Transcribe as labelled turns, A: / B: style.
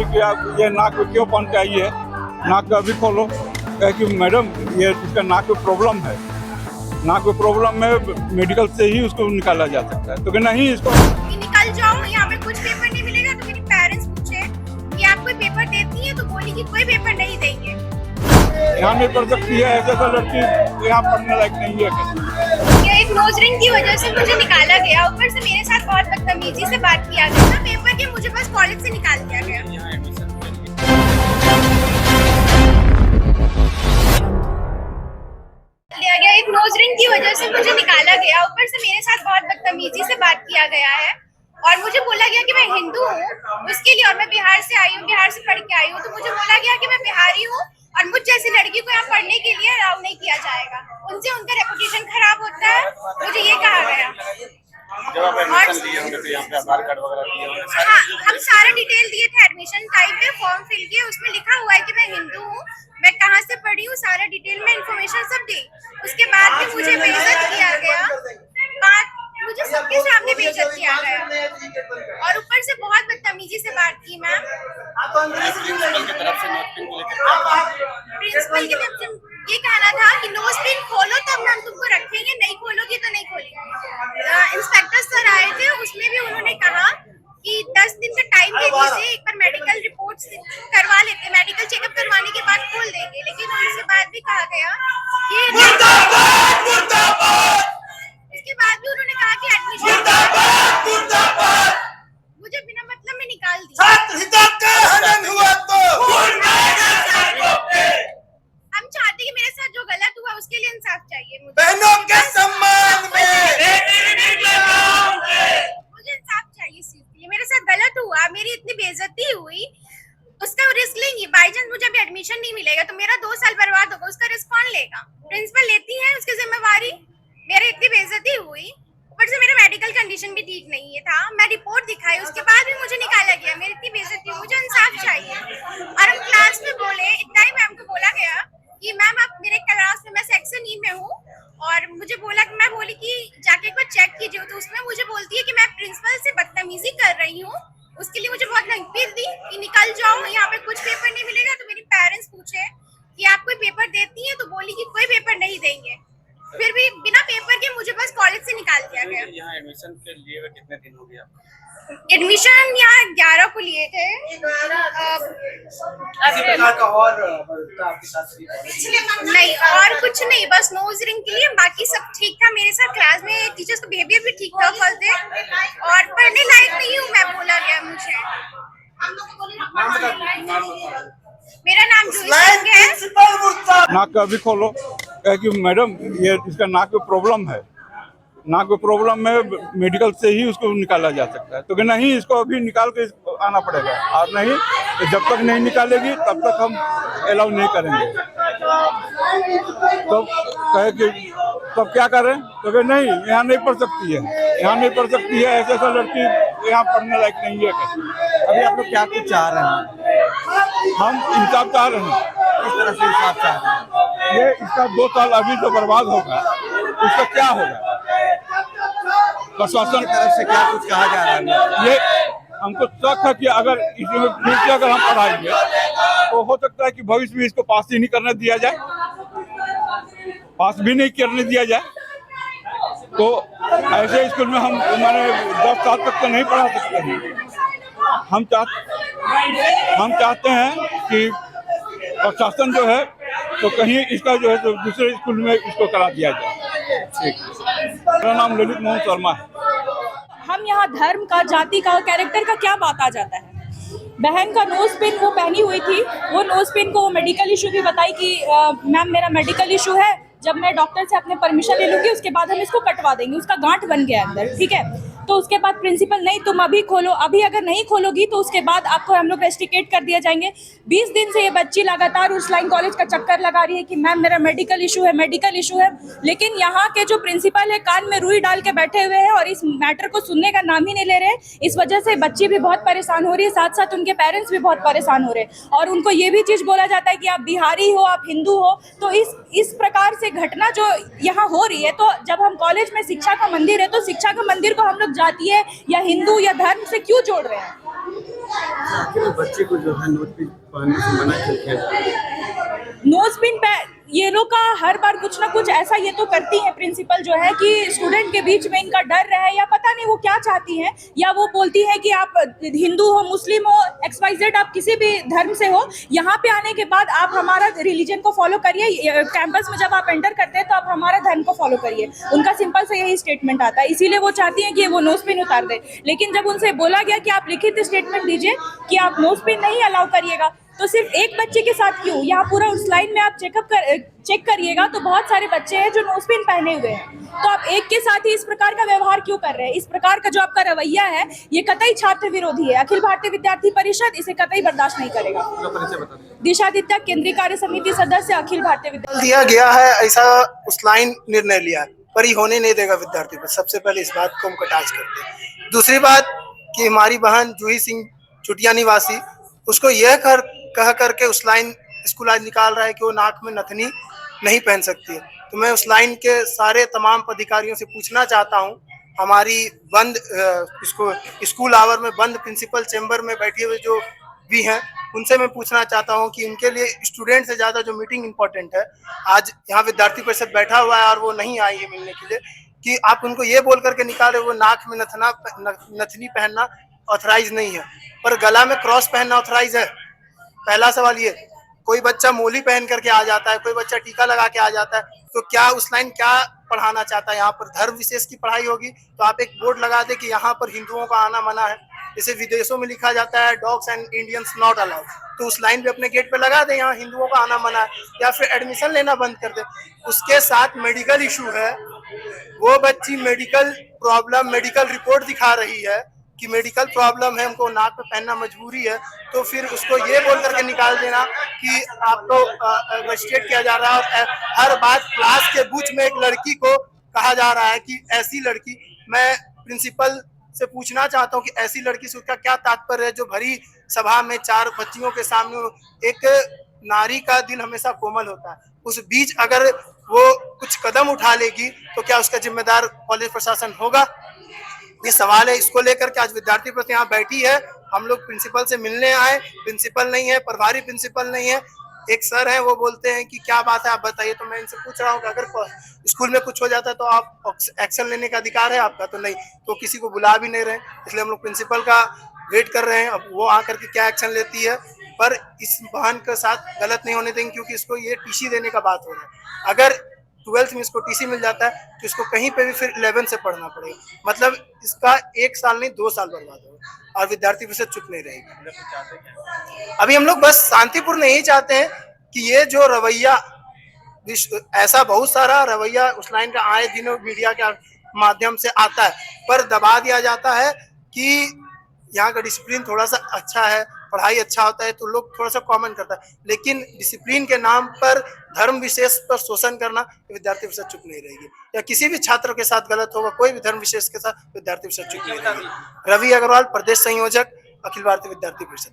A: कि आप ये नाक में क्यों पहुंच आई है, नाक अभी खोलो। कहे कि मैडम ये इसका नाक में प्रॉब्लम है, नाक में प्रॉब्लम में मेडिकल से ही उसको निकाला जा सकता है। तो कि नहीं इसको
B: निकल जाओ, यहाँ पे कुछ पेपर नहीं मिलेगा। तो मेरे पेरेंट्स पूछे कि आप कोई पेपर देती है, तो बोली कि कोई पेपर नहीं देंगे।
A: यहाँ नहीं पढ़ सकती है, ऐसा लड़की यहाँ पढ़ने लायक नहीं है।
B: ये एक नोज रिंग की वजह से मुझे निकाला गया, ऊपर से मेरे साथ बहुत बदतमीजी से बात किया गया ना पेपर के, मुझे बस कॉलेज से निकाल दिया गया। लिया गया एक नोज रिंग की वजह से मुझे निकाला गया, ऊपर से मेरे साथ बहुत बदतमीजी से बात किया गया है और मुझे बोला गया कि मैं हिंदू हूँ उसके लिए, और मैं बिहार से आई हूँ, बिहार से पढ़ के आई हूँ। तो मुझे बोला गया कि मैं बिहारी हूँ और मुझ जैसी लड़की को यहाँ पढ़ने के लिए अलाउ नहीं किया जाएगा, उनसे उनका रेपुटेशन खराब होता है, मुझे ये कहा गया। हाँ, हम सारा डिटेल दिए थे, एडमिशन टाइप पे फॉर्म फिल किए, उसमें लिखा हुआ है कि मैं हिंदू हूँ, मैं कहाँ से पढ़ी हूँ, सारा डिटेल में इन्फॉर्मेशन सब दी। उसके बाद भी मुझे बेइज्जत किया गया, मुझे सबके सामने बेइज्जत किया गया और ऊपर से बहुत बदतमीजी से बात की मैम। प्रिंसिपल की तरफ से ये कहना था कि नोज पिन खोलो तब हम तुमको रखेंगे, नहीं खोलोगी तो नहीं खोलेंगे। इंस्पेक्टर सर आए थे, उसमें भी उन्होंने कहा कि 10 दिन का टाइम दे दीजिए, एक बार मेडिकल रिपोर्ट करवा लेते, मेडिकल चेकअप करवाने के बाद खोल देंगे। लेकिन उसके बाद भी कहा गया कि इसके बाद भी उन्होंने कहा कि एडमिशन मुझे बिना मतलब में निकाल दिया। हम चाहते कि मेरे साथ जो गलत हुआ उसके लिए इंसाफ चाहिए मुझे।
C: बहनों के सम्मान में
B: मुझे इंसाफ चाहिए सिर्फ ये, मेरे साथ गलत हुआ, मेरी इतनी बेइज्जती हुई, उसका रिस्क लेंगी। बाई चांस मुझे अभी एडमिशन नहीं मिलेगा तो मेरा 2 साल बर्बाद होगा, उसका रिस्क कौन लेगा? प्रिंसिपल लेती है उसकी जिम्मेवारी। मेरी इतनी बेइज्जती हुई, ऊपर से मेरा मेडिकल कंडीशन भी ठीक नहीं है था, मैं रिपोर्ट दिखाई, उसके बाद भी मुझे निकाला गया, मेरी इतनी बेइज्जती, मुझे इंसाफ चाहिए। और हम क्लास में बोले, इतना ही मैम को बोला गया कि मैम आप मेरे क्लास में, मैं सेक्शन ई में हूँ और मुझे बोला, मैं बोली कि जाके एक बार चेक कीजिए, तो उसमें मुझे बोलती है कि मैं प्रिंसिपल से बदतमीजी कर रही हूँ। उसके लिए मुझे बहुत धमकी दी कि निकल जाओ, यहाँ पे कुछ पेपर नहीं मिलेगा। तो मेरे पेरेंट्स पूछे कि आप कोई पेपर देती है, तो बोली कि कोई पेपर नहीं देंगे। फिर भी बिना पेपर के मुझे बस कॉलेज से निकाल दिया गया।
D: यहाँ एडमिशन के लिए हुए कितने दिन हो गया?
B: एडमिशन यहाँ 11 को लिए थे। नहीं और कुछ नहीं, बस नोज रिंग के लिए, बाकी सब ठीक था। मेरे साथ क्लास में टीचर्स का बिहेवियर भी ठीक था फर्स्ट डे, और पढ़ने लायक नहीं हूँ मैं, बोला गया मुझे। मेरा नाम जूही है।
A: नाक अभी खोलो। कहे कि मैडम ये इसका नाक में प्रॉब्लम है, नाक में प्रॉब्लम में मेडिकल से ही उसको निकाला जा सकता है। तो कि नहीं इसको अभी निकाल के आना पड़ेगा, और नहीं तो जब तक नहीं निकालेगी तब तक हम अलाउ नहीं करेंगे। तो कहे कि तब क्या करें? तो कि नहीं यहाँ नहीं पढ़ सकती है, यहाँ नहीं पढ़ सकती है, ऐसा लड़की यहाँ पढ़ने लायक नहीं है।
C: अभी आप लोग क्या कुछ चाह रहे हैं?
A: हम इंसाफ चाह रहे हैं।
C: किस तरह से इंसाफ चाह रहे हैं?
A: ये इसका 2 साल अभी जो बर्बाद होगा उसका क्या होगा? प्रशासन
C: की तरफ से क्या कुछ कहा जा रहा है?
A: ये हमको शक है कि अगर इसमें फिर से अगर हम पढ़ाएंगे तो हो सकता है कि भविष्य में इसको पास ही नहीं करने दिया जाए, पास भी नहीं करने दिया जाए। तो ऐसे स्कूल में हम मैंने 10 साल तक तो नहीं पढ़ा सकते हैं। हम चाहते हैं कि प्रशासन जो है तो कहीं इसका जो है तो दूसरे स्कूल में इसको करा दिया जाए। ठीक, मेरा नाम ललित मोहन शर्मा है।
E: हम यहाँ धर्म का, जाति का, कैरेक्टर का क्या बात आ जाता है? बहन का नोज पिन वो पहनी हुई थी, वो नोज पिन को वो मेडिकल इशू भी बताई कि मैम मेरा मेडिकल इशू है, जब मैं डॉक्टर से अपने परमिशन ले लूँगी उसके बाद हम इसको कटवा देंगे, उसका गांठ बन गया अंदर, ठीक है। तो उसके बाद प्रिंसिपल नहीं तुम अभी खोलो, अभी अगर नहीं खोलोगी तो उसके बाद आपको हम लोग रेस्ट्रिकेट कर दिया जाएंगे। 20 दिन से ये बच्ची लगातार उर्सलाइन कॉलेज का चक्कर लगा रही है कि मैम मेरा मेडिकल इशू है, मेडिकल इशू है, लेकिन यहाँ के जो प्रिंसिपल है कान में रुई डाल के बैठे हुए हैं और इस मैटर को सुनने का नाम ही नहीं ले रहे। इस वजह से बच्ची भी बहुत परेशान हो रही है, साथ साथ उनके पेरेंट्स भी बहुत परेशान हो रहे हैं। और उनको ये भी चीज़ बोला जाता है कि आप बिहारी हो, आप हिंदू हो। तो इस प्रकार से घटना जो यहाँ हो रही है, तो जब हम कॉलेज में शिक्षा का मंदिर है तो शिक्षा का मंदिर को हम लोग जातीय या हिंदू या धर्म से क्यों जोड़ रहे हैं?
D: आखिर बच्चे को जो है नोट पहनने से मना क्यों किया जाता है?
E: नोज पिन ये लोग का हर बार कुछ ना कुछ ऐसा ये तो करती है प्रिंसिपल जो है कि स्टूडेंट के बीच में इनका डर रहे या पता नहीं वो क्या चाहती हैं, या वो बोलती है कि आप हिंदू हो, मुस्लिम हो, XYZ, आप किसी भी धर्म से हो, यहाँ पे आने के बाद आप हमारा रिलीजन को फॉलो करिए, कैंपस में जब आप एंटर करते हैं तो आप हमारा धर्म को फॉलो करिए। उनका सिंपल से यही स्टेटमेंट आता है, इसीलिए वो चाहती हैं कि वो नोज पिन उतार दे। लेकिन जब उनसे बोला गया कि आप लिखित स्टेटमेंट दीजिए कि आप नोज पिन नहीं अलाउ करिएगा, तो सिर्फ एक बच्चे के साथ क्यों, यहाँ पूरा उस लाइन में आप चेक करिएगा तो बहुत सारे बच्चे हैं जो नोज पिन पहने हुए हैं। तो आप एक के साथ ही इस प्रकार का व्यवहार क्यों कर रहे हैं? इस प्रकार का जो आपका रवैया है ये कतई छात्र विरोधी है। अखिल भारतीय विद्यार्थी परिषद इसे कतई बर्दाश्त नहीं करेगा। दिशादित्य, केंद्रीय कार्य समिति सदस्य, अखिल भारतीय विद्यार्थी।
F: दिया गया है ऐसा उस लाइन निर्णय लिया है, पर ये होने नहीं देगा विद्यार्थी पर। सबसे पहले इस बात को हम कटाक्ष करते हैं। दूसरी बात कि हमारी बहन जूही सिंह चुटिया निवासी, उसको यह कह करके उस लाइन स्कूल आज निकाल रहा है कि वो नाक में नथनी नहीं पहन सकती है। तो मैं उस लाइन के सारे तमाम अधिकारियों से पूछना चाहता हूँ, हमारी बंद इसको स्कूल आवर में बंद प्रिंसिपल चेंबर में बैठे हुए जो भी हैं, उनसे मैं पूछना चाहता हूं कि उनके लिए स्टूडेंट से ज़्यादा जो मीटिंग इम्पोर्टेंट है, आज यहाँ विद्यार्थी परिषद बैठा हुआ है और वो नहीं आई है मिलने के लिए, कि आप उनको ये बोल करके निकाले वो नाक में नथनी पहनना ऑथराइज नहीं है, पर गला में क्रॉस पहनना ऑथराइज है। पहला सवाल ये, कोई बच्चा मोली पहन करके आ जाता है, कोई बच्चा टीका लगा के आ जाता है, तो क्या उस लाइन क्या पढ़ाना चाहता है? यहाँ पर धर्म विशेष की पढ़ाई होगी तो आप एक बोर्ड लगा दे कि यहाँ पर हिंदुओं का आना मना है। जैसे विदेशों में लिखा जाता है dogs and Indians not allowed, तो उस लाइन पे अपने गेट पे लगा दे यहाँ हिंदुओं का आना मना है, या फिर एडमिशन लेना बंद कर दे। उसके साथ मेडिकल इशू है, वो बच्ची मेडिकल प्रॉब्लम, मेडिकल रिपोर्ट दिखा रही है कि मेडिकल प्रॉब्लम है, हमको नाक में पहनना मजबूरी है, तो फिर उसको ये बोल करके निकाल देना कि आपको रजिस्ट्रेट किया जा रहा है। और हर बात क्लास के बीच में एक लड़की को कहा जा रहा है कि ऐसी लड़की, मैं प्रिंसिपल से पूछना चाहता हूँ कि ऐसी लड़की से उसका क्या तात्पर्य है जो भरी सभा में 4 बच्चियों के सामने, एक नारी का दिल हमेशा कोमल होता है, उस बीच अगर वो कुछ कदम उठा लेगी तो क्या उसका जिम्मेदार कॉलेज प्रशासन होगा? ये सवाल है। इसको लेकर के आज विद्यार्थी परिषद यहाँ बैठी है, हम लोग प्रिंसिपल से मिलने आए, प्रिंसिपल नहीं है, प्रभारी प्रिंसिपल नहीं है, एक सर है, वो बोलते हैं कि क्या बात है आप बताइए। तो मैं इनसे पूछ रहा हूँ कि अगर स्कूल में कुछ हो जाता है तो आप एक्शन लेने का अधिकार है आपका? तो नहीं, तो किसी को बुला भी नहीं रहे, इसलिए हम लोग प्रिंसिपल का वेट कर रहे हैं, अब वो आकर के क्या एक्शन लेती है। पर इस बहन के साथ गलत नहीं होने देंगे, क्योंकि इसको ये टीसी देने का बात हो रहा है। अगर 12th में इसको टीसी मिल जाता है तो इसको कहीं पे भी फिर 11th से पढ़ना पड़ेगा, मतलब इसका 1 साल नहीं 2 साल बर्बाद होगा और विद्यार्थी परिषद चुप नहीं रहेगी। अभी हम लोग बस शांतिपूर्ण यही चाहते हैं कि ये जो रवैया, ऐसा बहुत सारा रवैया उस लाइन का आए दिनों मीडिया के माध्यम से आता है, पर दबा दिया जाता है कि यहाँ का डिसिप्लिन थोड़ा सा अच्छा है, पढ़ाई अच्छा होता है, तो लोग थोड़ा सा कॉमन करता है, लेकिन डिसिप्लिन के नाम पर धर्म विशेष पर शोषण करना, विद्यार्थी परिषद चुप नहीं रहेगी। या किसी भी छात्र के साथ गलत होगा, कोई भी धर्म विशेष के साथ, विद्यार्थी परिषद चुप नहीं रहेगी। रवि अग्रवाल, प्रदेश संयोजक, अखिल भारतीय विद्यार्थी परिषद।